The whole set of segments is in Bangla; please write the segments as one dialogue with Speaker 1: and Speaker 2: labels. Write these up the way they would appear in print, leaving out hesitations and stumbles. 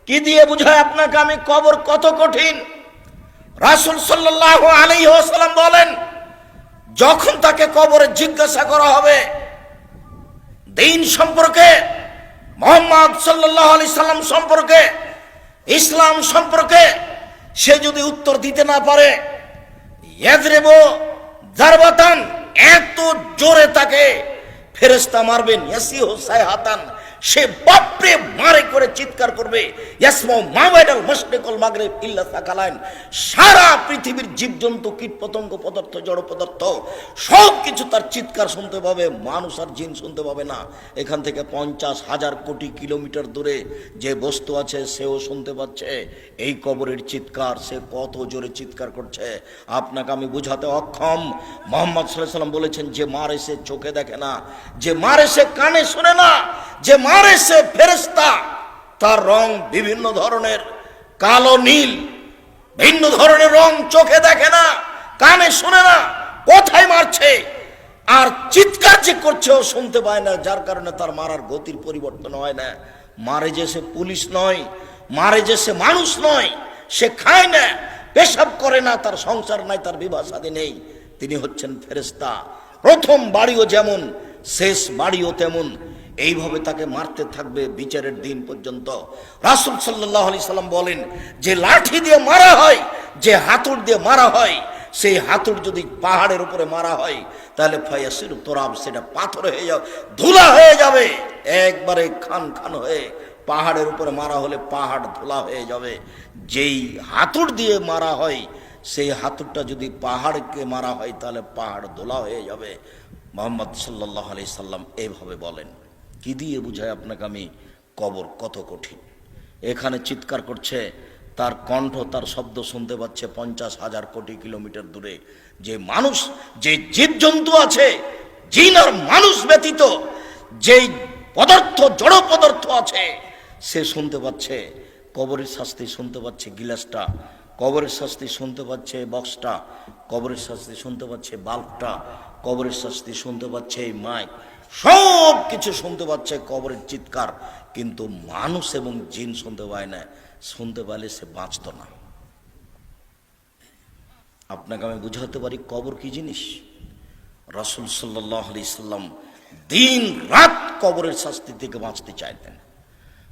Speaker 1: কি দিয়ে বুঝায় আপনাকে আমি কবর কত কঠিন? রাসূল সাল্লাল্লাহু আলাইহি ওয়াসাল্লাম বলেন, যখন তাকে কবরে জিজ্ঞাসা করা হবে দ্বীন সম্পর্কে, মুহাম্মদ সাল্লাল্লাহু আলাইহি সাল্লাম সম্পর্কে, ইসলাম সম্পর্কে, সে যদি উত্তর দিতে না পারে, ইয়াজরিবু জারবাতান, এত জোরে তাকে ফেরেশতা মারবেন, ইয়াসিহু সাইহাতান, সে বাপরে মারে করে চিৎকার করবে, ইয়াসমাউ মা বাইনাল মাশরিক ওয়াল মাগরিব ইল্লা সাকালাইন, সারা পৃথিবীর জীবজন্তু, কীটপতঙ্গ, পদার্থ, জড় পদার্থ সব কিছু তার চিৎকার শুনতে পাবে, মানুষ আর জিন শুনতে পাবে না। এখান থেকে 50,000 কোটি কিলোমিটার দূরে যে বস্তু আছে সেও শুনতে পাচ্ছে এই কবরের চিৎকার। সে কত জোরে চিৎকার করছে আপনাকে আমি বুঝাতে অক্ষম। মুহাম্মদ সাল্লাল্লাহু আলাইহি ওয়াসাল্লাম বলেছেন, যে মারে সে চোখে দেখে না, যে মারে সে কানে শুনে না, যে মারে সে ফেরেশতা, তার রং বিভিন্ন ধরনের, কালো নীল, ভিন্ন ধরনের রং, চোখে দেখে না, কানে শুনে না, কোথায় মারছে আর চিৎকার যে করছে ও শুনতে পায় না, যার কারণে তার মারার গতির পরিবর্তন হয় না। মারে যে সে পুলিশ নয়, মারে যে সে মানুষ নয়, সে খায় না, পেশাব করে না, তার সংসার নাই, তার বিবাহ শাদী নেই, তিনি হচ্ছেন ফেরেশতা। প্রথম বাড়িও যেমন, শেষ বাড়িও তেমন, এইভাবে তাকে মারতে থাকবে বিচারের দিন পর্যন্ত। রাসূল সাল্লাল্লাহু আলাইহি সাল্লাম বলেন, যে লাঠি দিয়ে মারা হয়, যে হাতুড় দিয়ে মারা হয়, সেই হাতুড় যদি পাহাড়ের উপরে মারা হয় তাহলে ফায়াসির তোরাব, সেটা পাথর হয়ে যাবে, ধুলা হয়ে যাবে, একবারে খান খান হয়ে। পাহাড়ের উপরে মারা হলে পাহাড় ধুলা হয়ে যাবে। যেই হাতুড় দিয়ে মারা হয়, সেই হাতুড়টা যদি পাহাড়কে মারা হয় তাহলে পাহাড় ধুলা হয়ে যাবে। মুহাম্মদ সাল্লাল্লাহু আলাইহি সাল্লাম এইভাবে বলেন। কি দিয়ে বুঝায় আপনাকে আমি কবর কত কঠিন? এখানে চিৎকার করছে, তার কণ্ঠ, তার শব্দ শুনতে পাচ্ছে 50,000 কোটি কিলোমিটার দূরে। যে মানুষ, যে জীবজন্তু আছে, জিন আর মানুষ ব্যতীত যেই পদার্থ, জড় পদার্থ আছে, সে শুনতে পাচ্ছে কবরের শাস্তি, শুনতে পাচ্ছে গিলাসটা, কবরের শাস্তি শুনতে পাচ্ছে বক্সটা, কবরের শাস্তি শুনতে পাচ্ছে বাল্বটা, কবরের শাস্তি শুনতে পাচ্ছে এই মাইক, সব কিছু শুনতে পাচ্ছে কবরের চিৎকার। কিন্তু মানুষ এবং জিন শুনতে পায় না। শুনতে পারলে সে বাঁচত না। আপনাকে আমি বুঝাতে পারি কবর কি জিনিস। রাসূল সাল্লাল্লাহু আলাইহি সাল্লাম দিন রাত কবরের শাস্তি থেকে বাঁচতে চাইতেন।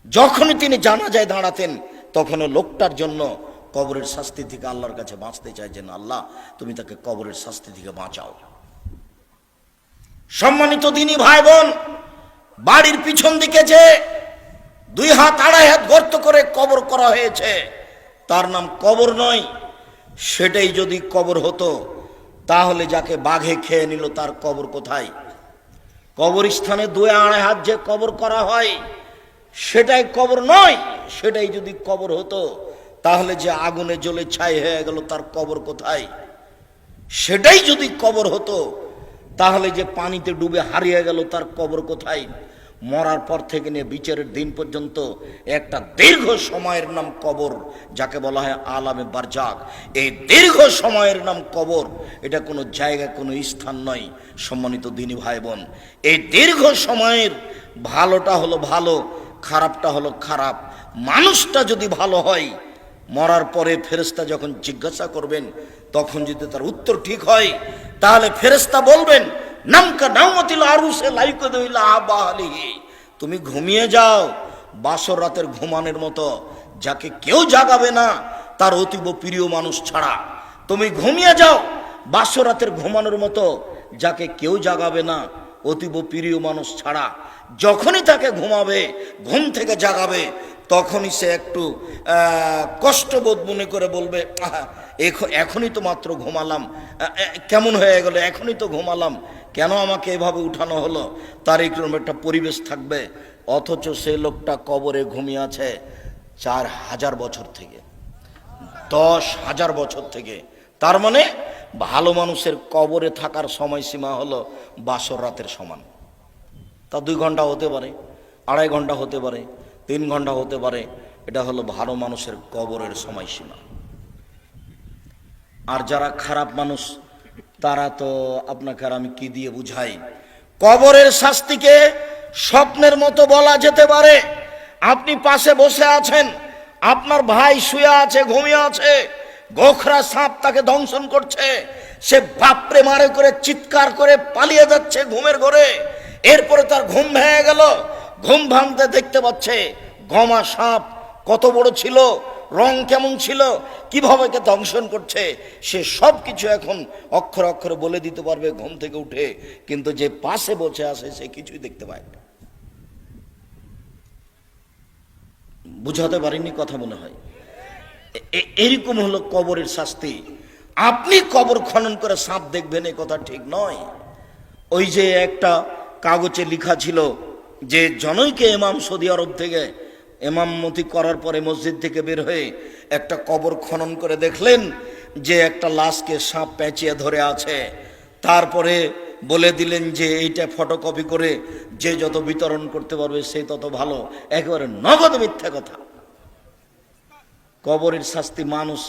Speaker 1: যখনই তিনি জানাজায় দাঁড়াতেন, তখনও লোকটার জন্য কবরের শাস্তি থেকে আল্লাহর কাছে বাঁচতে চাইছেন, আল্লাহ তুমি তাকে কবরের শাস্তি থেকে বাঁচাও। সম্মানিত দিনী ভাই বোন, বাড়ির পিছন দিকে যে 2 হাত 2.5 হাত গর্ত করে কবর করা হয়েছে, তার নাম কবর নয়। সেটাই যদি কবর হতো তাহলে যাকে বাঘে খেয়ে নিল তার কবর কোথায়? কবরস্থানে 2-2.5 হাত যে কবর করা হয় সেটাই কবর নয়। সেটাই যদি কবর হতো তাহলে যে আগুনে জ্বলে ছাই হয়ে গেল তার কবর কোথায়? সেটাই যদি কবর হতো তাহলে যে পানিতে ডুবে হারিয়ে গেল তার কবর কোথায়? মরার পর থেকে নিয়ে বিচারের দিন পর্যন্ত একটা দীর্ঘ সময়ের নাম কবর, যাকে বলা হয় আলামে বারজাক। এই দীর্ঘ সময়ের নাম কবর, এটা কোনো জায়গা, কোনো স্থান নয়। সম্মানিত দিনী ভাই বোন, এই দীর্ঘ সময়ের ভালোটা হলো ভালো, খারাপটা হলো খারাপ। মানুষটা যদি ভালো হয়, মরার পরে ফেরেশতা যখন জিজ্ঞাসা করবেন, তখন যদি তার উত্তর ঠিক হয় তাহলে ফেরেশতা বলবেন, নামকা নাওমাতিল আরুসে লাইকুদুইলা আবালিহি, তুমি ঘুমিয়ে যাও বাসর রাতের ঘুমানোর মতো, যাকে কেউ জাগাবে না তার অতীব প্রিয় মানুষ ছাড়া। তুমি ঘুমিয়ে যাও বাসর রাতের ঘুমানোর মতো, যাকে কেউ জাগাবে না অতীব প্রিয় মানুষ ছাড়া। যখনই তাকে ঘুমাবে, ঘুম থেকে জাগাবে, তখনই সে একটু কষ্টবোধ মনে করে বলবে, এখনই তো মাত্র ঘুমালাম, কেমন হয়ে গেল, এখনই তো ঘুমালাম, কেন আমাকে এভাবে উঠানো হলো? তার এরকম একটা পরিবেশ থাকবে। অথচ সে লোকটা কবরে ঘুমিয়ে আছে 4,000 বছর থেকে, 10,000 বছর থেকে। তার মানে ভালো মানুষের কবরে থাকার সময়সীমা হলো বাসর রাতের সমান। তা 2 ঘন্টা হতে পারে, 2.5 ঘন্টা হতে পারে, 3 ঘন্টা হতে পারে। এটা হলো ভালো মানুষের কবরের সময়সীমা। আর যারা খারাপ মানুষ, তারা তো আপনাকে আর আমি কি দিয়ে বুঝাই? কবরের শাস্তিকে স্বপ্নের মতো বলা যেতে পারে। আপনি পাশে বসে আছেন, আপনার ভাই শুয়ে আছে, ঘুমিয়ে আছে, গোখরা সাপ তাকে দংশন করছে, সে বাপরে মারে করে চিৎকার করে পালিয়ে যাচ্ছে ঘুমের ঘরে। এরপরে তার ঘুম ভেঙে গেল, ঘুম ভাঙতে দেখতে পাচ্ছে গমা সাপ কত বড় ছিল, রং কেমন ছিল, কিভাবে কে দংশন করছে, সে সব কিছু এখন অক্ষরে অক্ষরে বলে দিতে পারবে ঘুম থেকে উঠে। কিন্তু যে পাশে বসে আছে সে কিছুই দেখতে পায় না। বুঝাতে পারিনি কথা মনে হয়। এরকম হলো কবরের শাস্তি। আপনি কবর খনন করে সাপ দেখবেন এ কথা ঠিক নয়। ওই যে একটা কাগজে লেখা ছিল যে জনৈকে ইমাম সৌদি আরব থেকে ইমামতি করার পরে মসজিদ থেকে বের হয়ে একটা কবর খনন করে দেখলেন যে একটা লাশকে সাপ পেঁচিয়ে ধরে আছে। তারপরে বলে দিলেন যে এইটা ফটোকপি করে যে যত বিতরণ করতে পারবে সে তত ভালো। একেবারে নগদ মিথ্যা কথা। কবরের শাস্তি মানুষ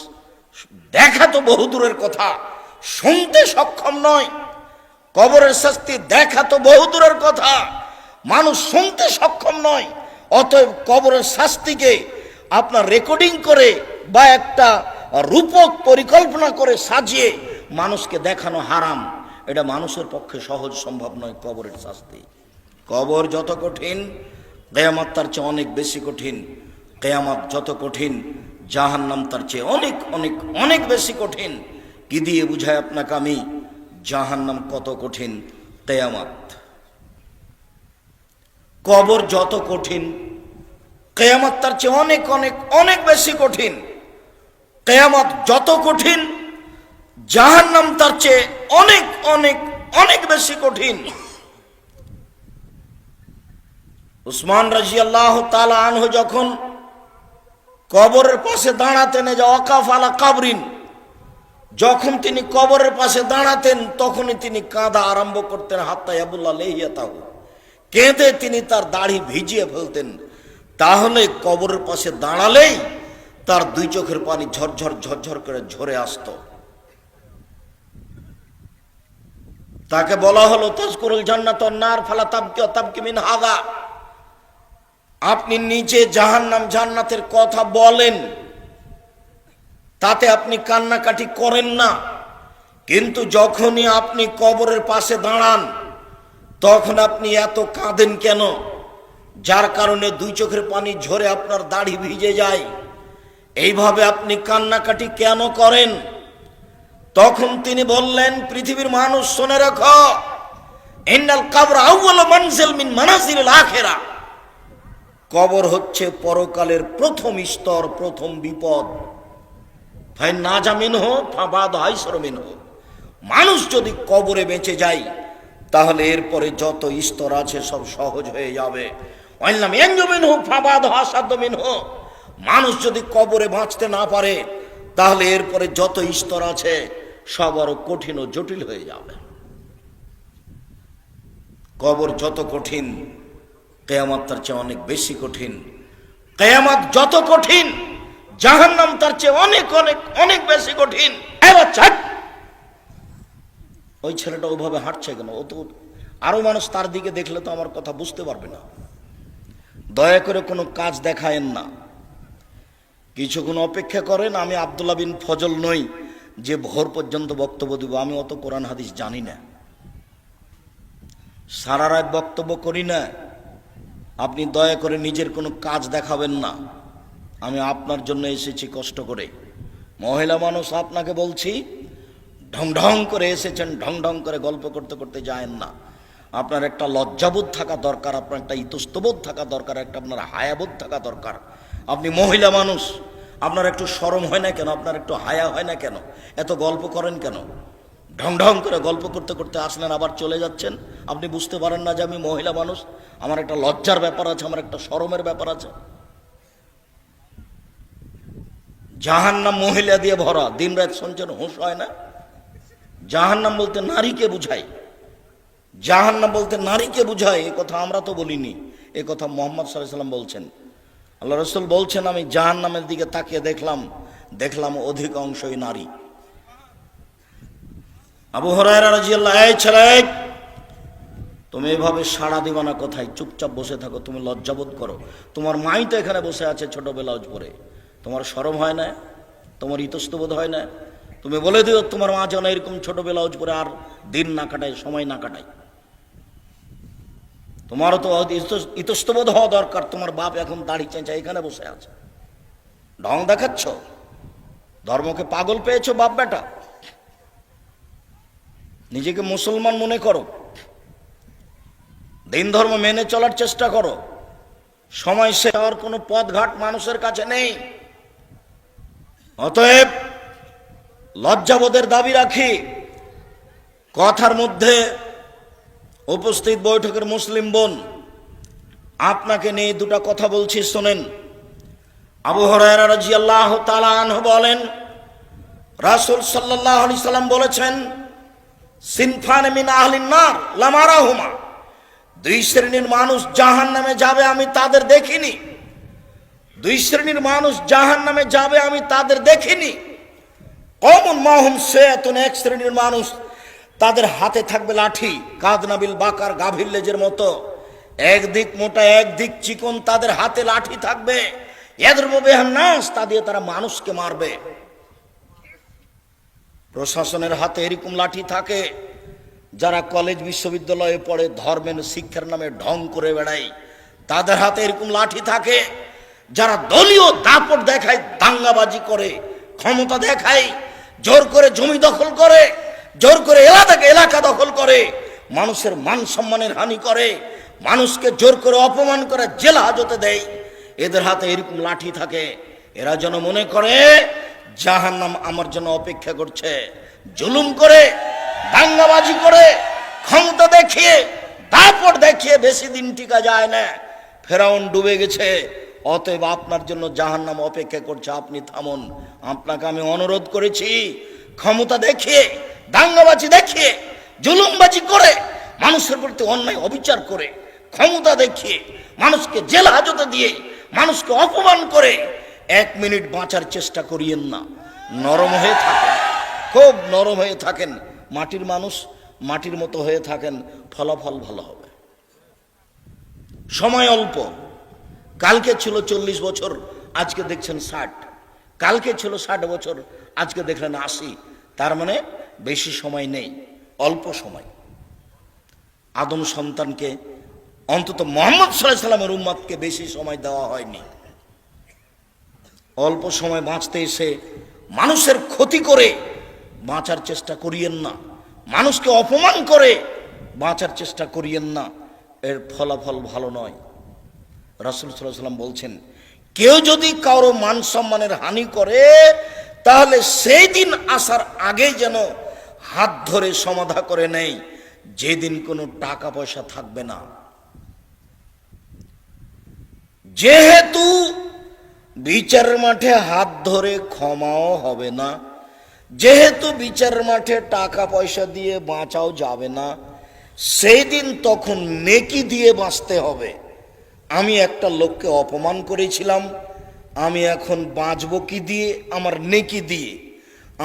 Speaker 1: দেখা তো বহু দূরের কথা, শুনতে সক্ষম নয়। কবরের শাস্তি দেখা তো বহু দূরের কথা, মানুষ শুনতে সক্ষম নয়। অতএব কবরের শাস্তিকে আপনার রেকর্ডিং করে বা একটা রূপক পরিকল্পনা করে সাজিয়ে মানুষকে দেখানো হারাম। এটা মানুষের পক্ষে সহজ সম্ভব নয়। কবরের শাস্তি, কবর যত কঠিন কিয়ামত তার চেয়ে অনেক বেশি কঠিন। কিয়ামত যত কঠিন জাহান্নাম তার চেয়ে অনেক অনেক অনেক বেশি কঠিন। কি দিয়ে বুঝায় আপনাকে আমি জাহান্নাম কত কঠিন? কিয়ামত। কবর যত কঠিন কিয়ামত তার চেয়ে অনেক অনেক অনেক বেশি কঠিন। কিয়ামত যত কঠিন জাহান্নাম তার চেয়ে অনেক অনেক অনেক বেশি কঠিন। উসমান রাদিয়াল্লাহু তাআলা আনহু যখন কবরের পাশে দাঁড়াতেন, যে ওয়াকাফ আলা কাবরিন, যখন তিনি কবরের পাশে দাঁড়াতেন তখনই তিনি কাঁদা আরম্ভ করতেন। হাত্তা ইয়াবুল্লাহ লাহিয়াতাহু, কেঁদে তিনি তার দাড়ি ভিজিয়ে ফেলতেন। তাহলে কবরের পাশে দাঁড়ালেই তার দুই চোখের পানি ঝরঝর ঝরঝর করে ঝরে আসত। তাকে বলা হলো তাজকুরুল জান্নাত ওয়ান নার ফালা তাবকি ওয়া তাবকি মিন হাযা, আপনি নিজে জাহান্নাম জান্নাতের কথা বলেন, তাতে আপনি কান্নাকাটি করেন না, কিন্তু যখনই আপনি কবরের পাশে দাঁড়ান তখন আপনি এত কাঁদেন কেন? যার কারণে দুই চোখের পানি ঝরে আপনার দাড়ি ভিজে যায়। এইভাবে আপনি কান্নাকাটি কেন করেন? তখন তিনি বললেন, পৃথিবীর মানুষ শুনে রাখো, ইন্নাল কবর আউয়ালু মানজিল মিন মানাজিলিল আখিরা, কবর হচ্ছে পরকালের প্রথম স্তর, প্রথম বিপদ। ভাই না জামিন হো ফাবাদ হাইসর মিনহু, মানুষ যদি কবরে বেঁচে যায় তাহলে এরপরে যত স্তর আছে সব সহজ হয়ে যাবে। ওয়াইল্লাম ইয়ানজু মিনহু ফাবাদ হাসাদ মিনহু, মানুষ যদি কবরে বাঁচতে না পারে তাহলে এরপরে যত স্তর আছে সব আরো কঠিন ও জটিল হয়ে যাবে। কবর যত কঠিন কিয়ামত তার চেয়ে অনেক বেশি কঠিন। কিয়ামত যত কঠিন জাহান্নাম তার চেয়ে অনেক অনেক অনেক বেশি কঠিন। ওই ছেলেটা ওইভাবে হাঁটছে কেন? ও তো আরো মানুষ তার দিকে দেখলে তো আমার কথা বুঝতে পারবে না। দয়া করে কোনো কাজ দেখায়েন না, কিছুক্ষণ অপেক্ষা করেন। আমি আব্দুল্লাহ বিন ফজল নই যে ভোর পর্যন্ত বক্তব্য দিব। আমি অত কোরআন হাদিস জানি না, সারা রাত বক্তব্য করি না। আপনি দয়া করে নিজের কোনো কাজ দেখাবেন না। আমি আপনার জন্য এসেছি কষ্ট করে। মহিলা মানুষ, আপনাকে বলছি, ঢং ঢং করে এসেছেন, ঢং ঢং করে গল্প করতে করতে যায়েন না। আপনার একটা লজ্জাবোধ থাকা দরকার, আপনার একটা ইতস্তবোধ থাকা দরকার, একটা আপনার হায়াবোধ থাকা দরকার। আপনি মহিলা মানুষ, আপনার একটু শরম হয় না কেন? আপনার একটু হায়া হয় না কেন? এত গল্প করেন কেন? ঢং ঢং করে গল্প করতে করতে আসলেন, আবার চলে যাচ্ছেন। আপনি বুঝতে পারেন না যে আমি মহিলা মানুষ, আমার একটা লজ্জার ব্যাপার আছে, আমার একটা শরমের ব্যাপার আছে। জাহান্নাম মহিলা দিয়ে ভরা, দিন রাত শুনছেন, হুঁশ হয় না? জাহান্নাম বলতে নারীকে বুঝায়, জাহান্নাম বলতে নারীকে বুঝায়। এ কথা আমরা তো বলিনি, এ কথা মুহাম্মদ সাল্লাল্লাহু আলাইহি ওয়াসাল্লাম বলছেন। আল্লাহ রাসূল বলছেন, আমি জাহান্নামের দিকে তাকিয়ে দেখলাম অধিকাংশই নারী। আবু হুরায়রা রাদিয়াল্লাহু আনহু, এই ছেলে, তুমি এভাবে সাড়া দিবা না, কোথায় চুপচাপ বসে থাকো, তুমি লজ্জাবোধ করো। তোমার মাই তো এখানে বসে আছে ছোট ব্লাউজ পরে, তোমার শরম হয় না? তোমার ইতস্তবোধ হয় না? তুমি বলে দিও তোমার মা যেন এরকম ছোট ব্লাউজ পরে আর দিন না কাটায়, সময় না কাটায়। তোমারও তো ইতস্তবোধ হওয়া দরকার। তোমার বাপ এখন দাড়ি চেঁচা এখানে বসে আছে, ঢং দেখাচ্ছ, ধর্মকে পাগল পেয়েছো বাপ বেটা। নিজেকে মুসলমান মনে করো, দিন ধর্ম মেনে চলার চেষ্টা করো। সময় শেষ হওয়ার কোনো পথঘাট মানুষের কাছে নেই। অতএব লজ্জাবোধের দাবি রাখি। কথার মধ্যে উপস্থিত বৈঠকের মুসলিম বোন, আপনাকে নিয়ে দুটা কথা বলছি, শোনেন। আবু হুরায়রা রাদিয়াল্লাহু তাআলা আনহু বলেন, রাসূল সাল্লাল্লাহু আলাইহি সাল্লাম বলেছেন, সিনফান মিন আহলিন নার লামারাহুমা, দুই শ্রেণীর মানুষ জাহান্নামে যাবে আমি তাদের দেখিনি। দুই শ্রেণীর মানুষ জাহান্নামে যাবে আমি তাদের দেখিনি। কওমুন মাহুম সায়াতুন, এক শ্রেণীর মানুষ তাদের হাতে থাকবে লাঠি, কাদনাবিল বাকার, গাভীর লেজের মতো, একদিক মোটা একদিক চিকন, তাদের হাতে লাঠি থাকবে। ইয়াদরবু বিহান নাস, তা দিয়ে তারা মানুষকে মারবে। প্রশাসনের হাতে এরকম লাঠি থাকে, যারা কলেজ বিশ্ববিদ্যালয়ে পড়ে ধর্মের শিক্ষার নামে ঢং করে বেড়ায় তাদের হাতে এরকম লাঠি থাকে। যারা দলীয় দাপট দেখায়, দাঙ্গাবাজি করে, ক্ষমতা দেখায়, জোর করে জমি দখল করে, জোর করে এলাকা দখল করে, মানুষের মান সম্মানের হানি করে, মানুষকে জোর করে অপমান করে জেল হাজতে দেয়, এদের হাতে এরকম লাঠি থাকে। এরা যেন মনে করে জাহান্নাম আমার জন্য অপেক্ষা করছে। জুলুম করে, দাঙ্গাবাজি করে, ক্ষমতা দেখিয়ে, দাপট দেখিয়ে বেশি দিন টিকা যায় না। ফেরাউন ডুবে গেছে, অতএব আপনার জন্য জাহান্নাম অপেক্ষা করছে, আপনি থামুন। আপনাকে আমি অনুরোধ করেছি, ক্ষমতা দেখিয়ে, দাঙ্গাবাজি দেখিয়ে, জুলুমবাজি করে, মানুষের প্রতি অন্যায় অবিচার করে, ক্ষমতা দেখিয়ে, মানুষকে জেল হাজতে দিয়ে, মানুষকে অপমান করে এক মিনিট বাঁচার চেষ্টা করিয়েন না। নরম হয়ে থাকেন, খুব নরম হয়ে থাকেন। মাটির মানুষ, মাটির মতো হয়ে থাকেন, ফলাফল ভালো হবে। সময় অল্প। কালকে ছিল 40 বছর, আজকে দেখছেন 60। কালকে ছিল 60 বছর, আজকে দেখলেন 80। তার মানে বেশি সময় নেই, অল্প সময়। আদম সন্তানকে, অন্তত মুহাম্মদ সাল্লাল্লাহু আলাইহি সাল্লামের উম্মতকে বেশি সময় দেওয়া হয়নি। অল্প সময় বাঁচতে এসে মানুষের ক্ষতি করে বাঁচার চেষ্টা করিয়েন না, মানুষকে অপমান করে বাঁচার চেষ্টা করিয়েন না, এর ফলাফল ভালো নয়। রাসূল সাল্লাল্লাহু আলাইহি সাল্লাম বলছেন, কেউ যদি কারো মান সম্মানের হানি করে, তাহলে সেই দিন আসার আগেই যেন হাত ধরে সমাধা করে নেয়, যেদিন কোনো টাকা পয়সা থাকবে না। যেহেতু বিচারের মাঠে হাত ধরে ক্ষমাও হবে না, যেহেতু বিচারের মাঠে টাকা পয়সা দিয়ে বাঁচাও যাবে না, সেই দিন তখন নেকি দিয়ে বাঁচতে হবে। আমি একটা লোককে অপমান করেছিলাম, আমি এখন বাঁচবো কি দিয়ে? আমার নেকি দিয়ে।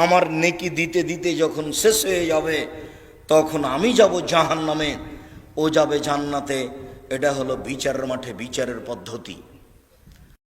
Speaker 1: আমার নেকি দিতে দিতে যখন শেষ হয়ে যাবে, তখন আমি যাব জাহান্নামে, ও যাবে জান্নাতে। এটা হলো বিচারের মাঠে বিচারের পদ্ধতি।